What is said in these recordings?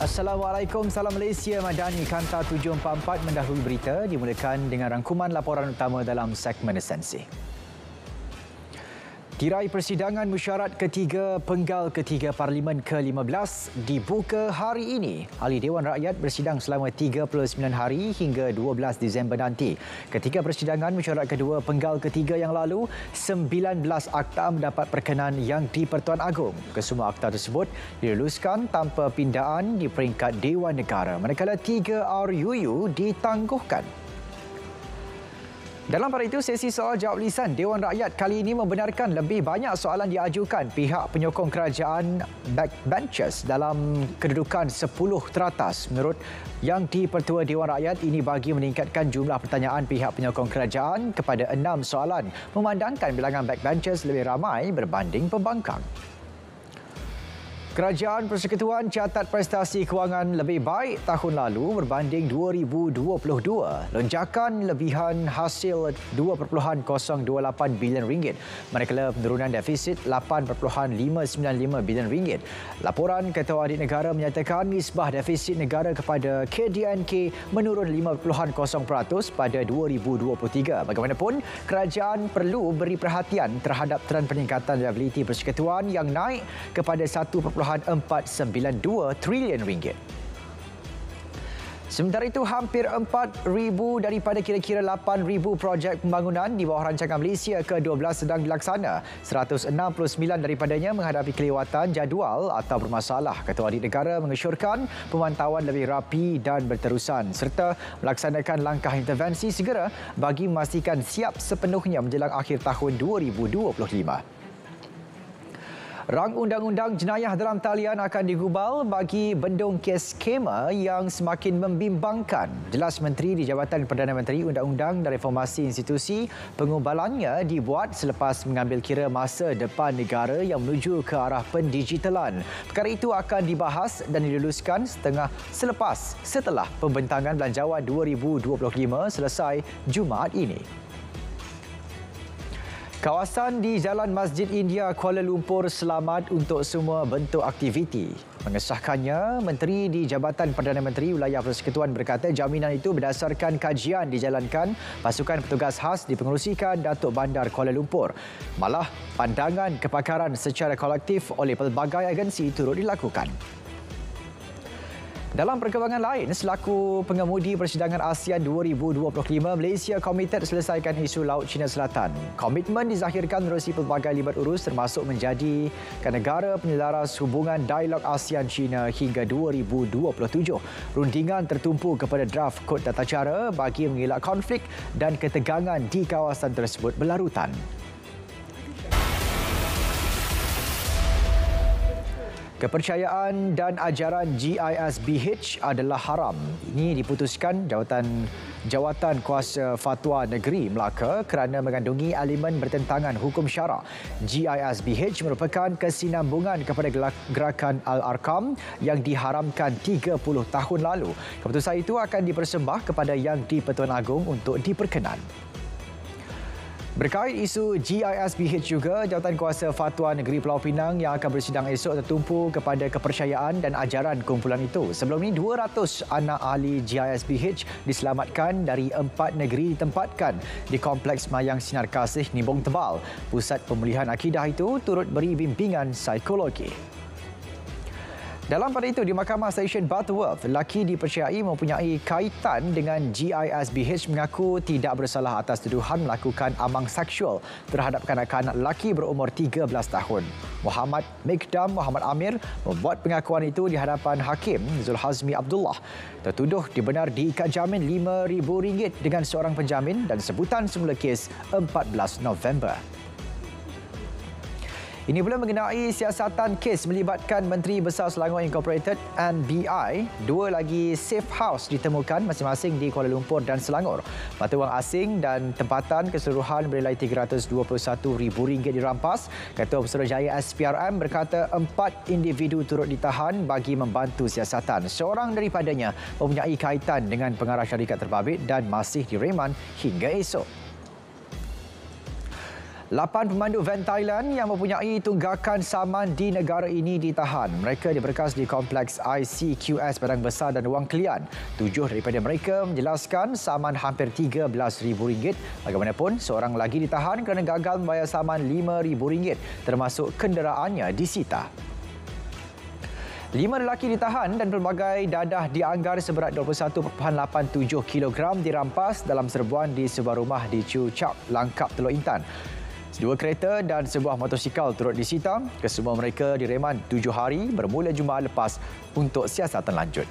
Assalamualaikum, salam Malaysia Madani. Kanta 744 mendahului berita dimulakan dengan rangkuman laporan utama dalam segmen esensi. Tirai persidangan mesyuarat ketiga penggal ketiga Parlimen ke-15 dibuka hari ini. Ahli Dewan Rakyat bersidang selama 39 hari hingga 12 Disember nanti. Ketika persidangan mesyuarat kedua penggal ketiga yang lalu, 19 akta mendapat perkenan yang di-Pertuan Agong. Kesemua akta tersebut diluluskan tanpa pindaan di peringkat Dewan Negara, manakala 3 RUU ditangguhkan. Dalam pada itu, sesi soal jawab lisan Dewan Rakyat kali ini membenarkan lebih banyak soalan diajukan pihak penyokong kerajaan backbenchers dalam kedudukan 10 teratas. Menurut Yang di-Pertua Dewan Rakyat, ini bagi meningkatkan jumlah pertanyaan pihak penyokong kerajaan kepada 6 soalan, memandangkan bilangan backbenchers lebih ramai berbanding pembangkang. Kerajaan Persekutuan catat prestasi kewangan lebih baik tahun lalu berbanding 2022. Lonjakan lebihan hasil RM2.028 bilion, manakala penurunan defisit RM8.595 bilion. Laporan Ketua Audit Negara menyatakan nisbah defisit negara kepada KDNK menurun 5.0% pada 2023. Bagaimanapun, kerajaan perlu beri perhatian terhadap trend peningkatan liabiliti persekutuan yang naik kepada RM1.492 trilion. Sementara itu, hampir 4,000 daripada kira-kira 8,000 projek pembangunan di bawah rancangan Malaysia ke-12 sedang dilaksana. 169 daripadanya menghadapi kelewatan jadual atau bermasalah. Ketua Audit Negara mengesyorkan pemantauan lebih rapi dan berterusan serta melaksanakan langkah intervensi segera bagi memastikan siap sepenuhnya menjelang akhir tahun 2025. Rang undang-undang jenayah dalam talian akan digubal bagi bendung kes skema yang semakin membimbangkan. Jelas Menteri di Jabatan Perdana Menteri Undang-Undang dan Reformasi Institusi, pengubalannya dibuat selepas mengambil kira masa depan negara yang menuju ke arah pendigitalan. Perkara itu akan dibahas dan diluluskan setelah pembentangan Belanjawan 2025 selesai Jumaat ini. Kawasan di Jalan Masjid India Kuala Lumpur selamat untuk semua bentuk aktiviti. Mengesahkannya, Menteri di Jabatan Perdana Menteri Wilayah Persekutuan berkata jaminan itu berdasarkan kajian dijalankan pasukan petugas khas dipengerusikan Datuk Bandar Kuala Lumpur. Malah, pandangan kepakaran secara kolektif oleh pelbagai agensi turut dilakukan. Dalam perkembangan lain, selaku pengemudi persidangan ASEAN 2025, Malaysia komited selesaikan isu Laut Cina Selatan. Komitmen dizahirkan menerusi pelbagai libat urus termasuk menjadikan negara penyelaras hubungan dialog ASEAN-China hingga 2027. Rundingan tertumpu kepada draft kod tata cara bagi mengelak konflik dan ketegangan di kawasan tersebut berlarutan. Kepercayaan dan ajaran GISBH adalah haram. Ini diputuskan Jawatan Kuasa Fatwa Negeri Melaka kerana mengandungi elemen bertentangan hukum syarak. GISBH merupakan kesinambungan kepada gerakan Al-Arkam yang diharamkan 30 tahun lalu. Keputusan itu akan dipersembah kepada Yang di-Pertuan Agong untuk diperkenan. Berkait isu GISBH juga, Jawatan Kuasa Fatwa Negeri Pulau Pinang yang akan bersidang esok tertumpu kepada kepercayaan dan ajaran kumpulan itu. Sebelum ini, 200 anak ahli GISBH diselamatkan dari 4 negeri ditempatkan di Kompleks Mayang Sinar Kasih Nimbong Tebal. Pusat pemulihan akidah itu turut beri bimbingan psikologi. Dalam pada itu, di Mahkamah Session Butterworth, lelaki dipercayai mempunyai kaitan dengan GISBH mengaku tidak bersalah atas tuduhan melakukan amang seksual terhadap kanak-kanak lelaki berumur 13 tahun. Muhammad Mikdam Muhammad Amir membuat pengakuan itu di hadapan Hakim Zulhazmi Abdullah. Tertuduh dibenar diikat jamin RM5,000 dengan seorang penjamin dan sebutan semula kes 14 November. Ini pula mengenai siasatan kes melibatkan Menteri Besar Selangor Incorporated NBI. 2 lagi safe house ditemukan masing-masing di Kuala Lumpur dan Selangor. Mata wang asing dan tempatan keseluruhan bernilai RM321,000 dirampas. Ketua Putrajaya SPRM berkata 4 individu turut ditahan bagi membantu siasatan. Seorang daripadanya mempunyai kaitan dengan pengarah syarikat terbabit dan masih direman hingga esok. 8 pemandu van Thailand yang mempunyai tunggakan saman di negara ini ditahan. Mereka diberkas di Kompleks ICQS Padang Besar dan Wang Kelian. 7 daripada mereka menjelaskan saman hampir RM13,000. Bagaimanapun, seorang lagi ditahan kerana gagal membayar saman RM5,000 termasuk kenderaannya disita. 5 lelaki ditahan dan pelbagai dadah dianggar seberat 21.87 kg dirampas dalam serbuan di sebuah rumah di Chu Chap, Langkap, Teluk Intan. 2 kereta dan sebuah motosikal turut disita. Kesemua mereka direman 7 hari bermula Jumaat lepas untuk siasatan lanjut.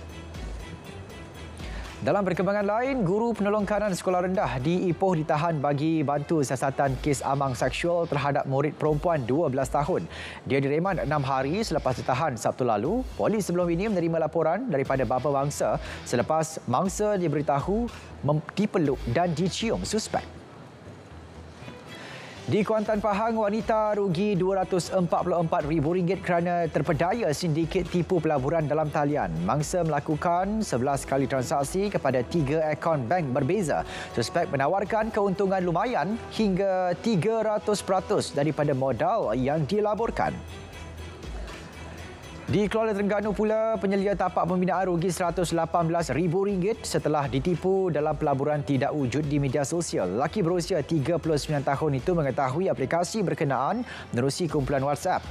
Dalam perkembangan lain, guru penolong kanan sekolah rendah di Ipoh ditahan bagi bantu siasatan kes amang seksual terhadap murid perempuan 12 tahun. Dia direman 6 hari selepas ditahan Sabtu lalu. Polis sebelum ini menerima laporan daripada bapa mangsa selepas mangsa diberitahu dipeluk dan dicium suspek. Di Kuantan Pahang, wanita rugi RM244,000 kerana terpedaya sindiket tipu pelaburan dalam talian. Mangsa melakukan 11 kali transaksi kepada 3 akaun bank berbeza. Suspek menawarkan keuntungan lumayan hingga 300% daripada modal yang dilaburkan. Di Kuala Terengganu pula, penyelia tapak pembinaan rugi RM118,000 setelah ditipu dalam pelaburan tidak wujud di media sosial. Lelaki berusia 39 tahun itu mengetahui aplikasi berkenaan menerusi kumpulan WhatsApp.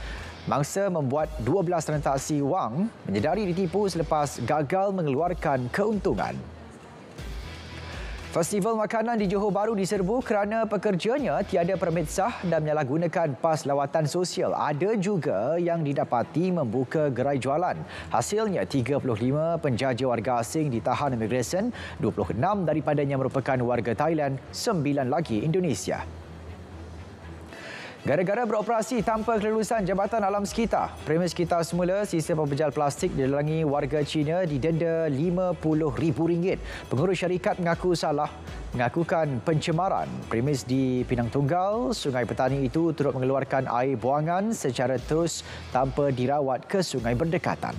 Mangsa membuat 12 transaksi wang, menyedari ditipu selepas gagal mengeluarkan keuntungan. Festival makanan di Johor Bahru diserbu kerana pekerjanya tiada permit sah dan menyalahgunakan pas lawatan sosial. Ada juga yang didapati membuka gerai jualan. Hasilnya, 35 penjaja warga asing ditahan imigresen, 26 daripadanya merupakan warga Thailand, 9 lagi Indonesia. Gara-gara beroperasi tanpa kelulusan Jabatan Alam Sekitar, premis sekitar semula sistem pembejal plastik didalangi warga Cina didenda RM50,000. Pengurus syarikat mengaku salah mengakukan pencemaran. Premis di Pinang Tunggal, Sungai Petani itu turut mengeluarkan air buangan secara terus tanpa dirawat ke sungai berdekatan.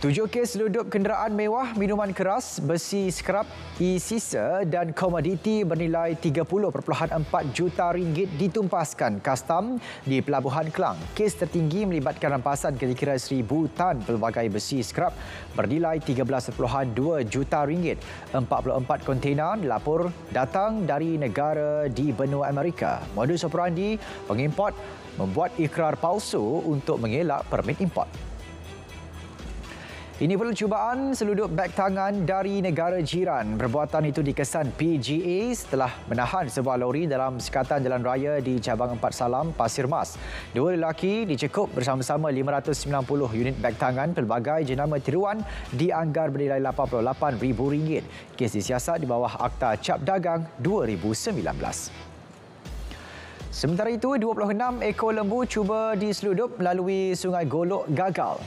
7 kes seludup kenderaan mewah, minuman keras, besi skrap, e-sisa dan komoditi bernilai RM30.4 juta ditumpaskan kastam di Pelabuhan Klang. Kes tertinggi melibatkan rampasan kira-kira 1,000 tan pelbagai besi skrap bernilai RM13.2 juta. 44 kontena dilapor datang dari negara di benua Amerika. Modus operandi pengimport membuat ikrar palsu untuk mengelak permit import. Ini percubaan seludup beg tangan dari negara jiran. Perbuatan itu dikesan PGA setelah menahan sebuah lori dalam sekatan jalan raya di Cabang 4 Salam, Pasir Mas. 2 lelaki dicekup bersama-sama 590 unit beg tangan pelbagai jenama tiruan dianggar bernilai RM88,000. Kes disiasat di bawah Akta Cap Dagang 2019. Sementara itu, 26 ekor lembu cuba diseludup melalui Sungai Golok gagal.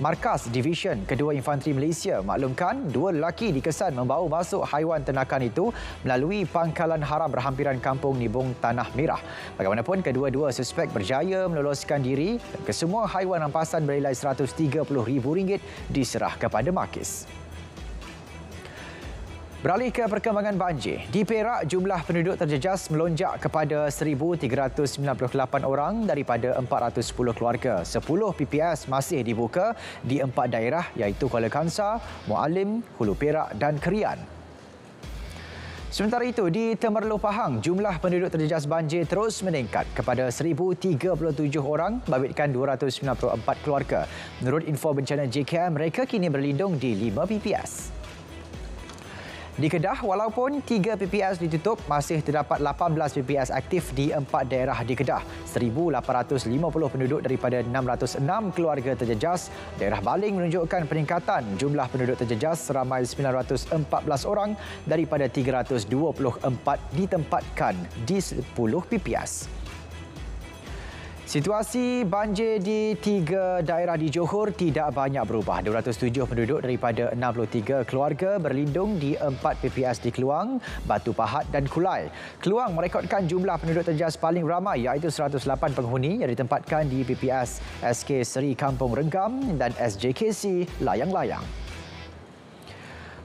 Markas Division Kedua Infanteri Malaysia maklumkan 2 lelaki dikesan membawa masuk haiwan ternakan itu melalui pangkalan haram berhampiran Kampung Nibong Tanah Merah. Bagaimanapun, kedua-dua suspek berjaya meloloskan diri dan kesemua haiwan rampasan bernilai RM130,000 diserah kepada Makis. Beralih ke perkembangan banjir. Di Perak, jumlah penduduk terjejas melonjak kepada 1,398 orang daripada 410 keluarga. 10 PPS masih dibuka di 4 daerah iaitu Kuala Kangsar, Mualim, Hulu Perak dan Kerian. Sementara itu, di Temerloh Pahang, jumlah penduduk terjejas banjir terus meningkat kepada 1,037 orang babitkan 294 keluarga. Menurut info bencana JKM, mereka kini berlindung di 5 PPS. Di Kedah, walaupun 3 PPS ditutup, masih terdapat 18 PPS aktif di 4 daerah di Kedah. 1,850 penduduk daripada 606 keluarga terjejas. Daerah Baling menunjukkan peningkatan jumlah penduduk terjejas seramai 914 orang daripada 324 ditempatkan di 10 PPS. Situasi banjir di 3 daerah di Johor tidak banyak berubah. 207 penduduk daripada 63 keluarga berlindung di 4 PPS di Keluang, Batu Pahat dan Kulai. Keluang merekodkan jumlah penduduk terjejas paling ramai iaitu 108 penghuni yang ditempatkan di PPS SK Seri Kampung Renggam dan SJKC Layang-Layang.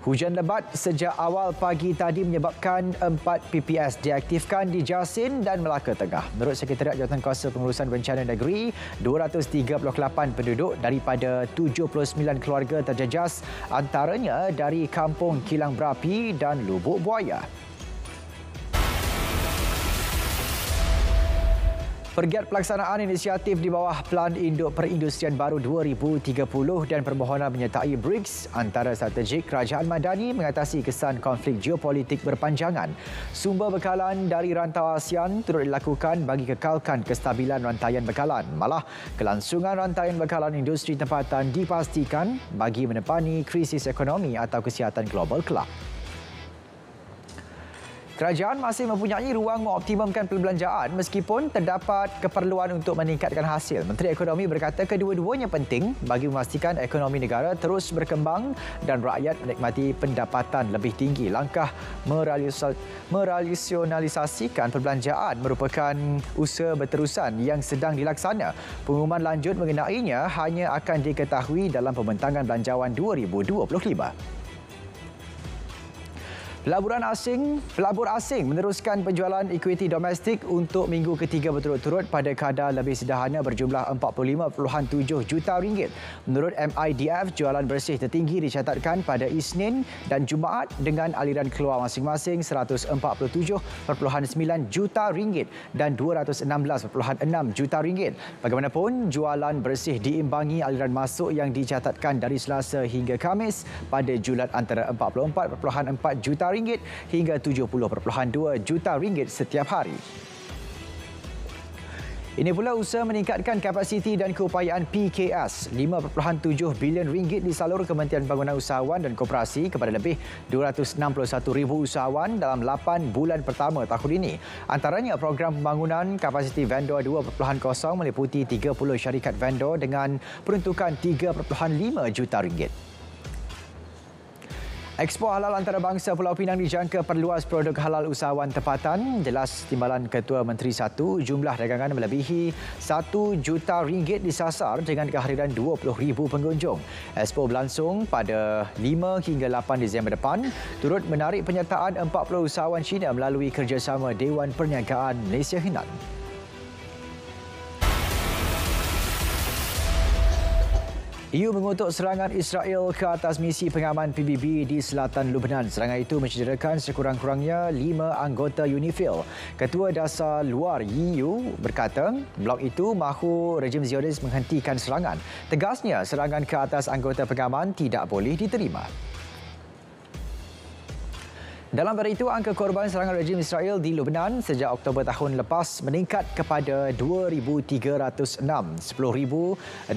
Hujan lebat sejak awal pagi tadi menyebabkan 4 PPS diaktifkan di Jasin dan Melaka Tengah. Menurut Sekretariat Jawatankuasa Pengurusan Bencana Negeri, 238 penduduk daripada 79 keluarga terjejas, antaranya dari Kampung Kilang Berapi dan Lubuk Buaya. Pergiat pelaksanaan inisiatif di bawah Pelan Induk Perindustrian Baru 2030 dan permohonan menyertai BRICS antara strategik kerajaan madani mengatasi kesan konflik geopolitik berpanjangan. Sumber bekalan dari rantau ASEAN turut dilakukan bagi kekalkan kestabilan rantaian bekalan. Malah, kelangsungan rantaian bekalan industri tempatan dipastikan bagi menepani krisis ekonomi atau kesihatan global kelak. Kerajaan masih mempunyai ruang mengoptimumkan perbelanjaan meskipun terdapat keperluan untuk meningkatkan hasil. Menteri Ekonomi berkata kedua-duanya penting bagi memastikan ekonomi negara terus berkembang dan rakyat menikmati pendapatan lebih tinggi. Langkah merasionalisasikan perbelanjaan merupakan usaha berterusan yang sedang dilaksana. Pengumuman lanjut mengenainya hanya akan diketahui dalam Pembentangan Belanjawan 2025. Pelabur asing meneruskan penjualan ekuiti domestik untuk minggu ketiga berturut-turut pada kadar lebih sederhana berjumlah 45.7 juta ringgit. Menurut MIDF, jualan bersih tertinggi dicatatkan pada Isnin dan Jumaat dengan aliran keluar masing-masing 147.9 juta ringgit dan 216.6 juta ringgit. Bagaimanapun, jualan bersih diimbangi aliran masuk yang dicatatkan dari Selasa hingga Khamis pada julat antara 44.4 juta ringgit hingga 70.2 juta ringgit setiap hari. Ini pula usaha meningkatkan kapasiti dan keupayaan PKS. 5.7 bilion ringgit disalur Kementerian Pembangunan Usahawan dan Koperasi kepada lebih 261,000 usahawan dalam 8 bulan pertama tahun ini. Antaranya program pembangunan kapasiti vendor 2.0 meliputi 30 syarikat vendor dengan peruntukan 3.5 juta ringgit. Expo Halal Antarabangsa Pulau Pinang dijangka perluas produk halal usahawan tempatan. Jelas Timbalan Ketua Menteri 1, jumlah dagangan melebihi 1 juta ringgit disasar dengan kehadiran 20,000 pengunjung. Expo berlangsung pada 5 hingga 8 Disember depan, turut menarik penyertaan 40 usahawan Cina melalui kerjasama Dewan Perniagaan Malaysia Henan. EU mengutuk serangan Israel ke atas misi pengaman PBB di selatan Lebanon. Serangan itu mencederakan sekurang-kurangnya 5 anggota UNIFIL. Ketua Dasar Luar EU berkata blok itu mahu rejim Zionis menghentikan serangan. Tegasnya, serangan ke atas anggota pengaman tidak boleh diterima. Dalam hari itu, angka korban serangan rejim Israel di Lebanon sejak Oktober tahun lepas meningkat kepada 2,306. 10,698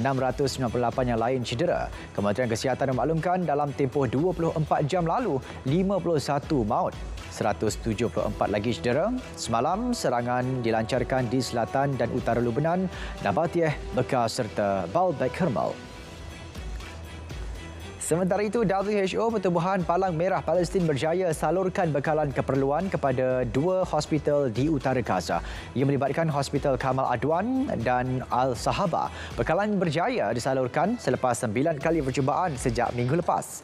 yang lain cedera. Kementerian Kesihatan memaklumkan dalam tempoh 24 jam lalu, 51 maut. 174 lagi cedera. Semalam, serangan dilancarkan di selatan dan utara Lebanon, Nabatiyah, Bekaa serta Baalbek Hermal. Sementara itu, WHO Pertubuhan Palang Merah Palestin berjaya salurkan bekalan keperluan kepada 2 hospital di utara Gaza. Ia melibatkan Hospital Kamal Adwan dan Al-Sahaba. Bekalan berjaya disalurkan selepas 9 kali percubaan sejak minggu lepas.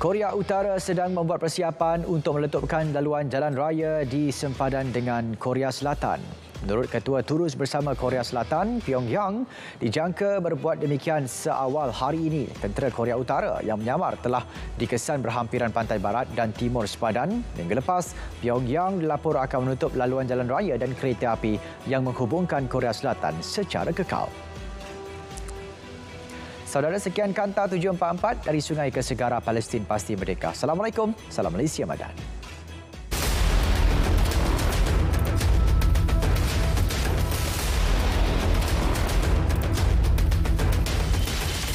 Korea Utara sedang membuat persiapan untuk meletupkan laluan jalan raya di sempadan dengan Korea Selatan. Menurut Ketua Turus Bersama Korea Selatan, Pyongyang dijangka berbuat demikian seawal hari ini. Tentera Korea Utara yang menyamar telah dikesan berhampiran pantai barat dan timur sepadan. Minggu lepas, Pyongyang dilaporkan akan menutup laluan jalan raya dan kereta api yang menghubungkan Korea Selatan secara kekal. Saudara, sekian Kanta 744 dari Sungai ke Segara Palestin Pasti Merdeka. Assalamualaikum, salam Malaysia Madani.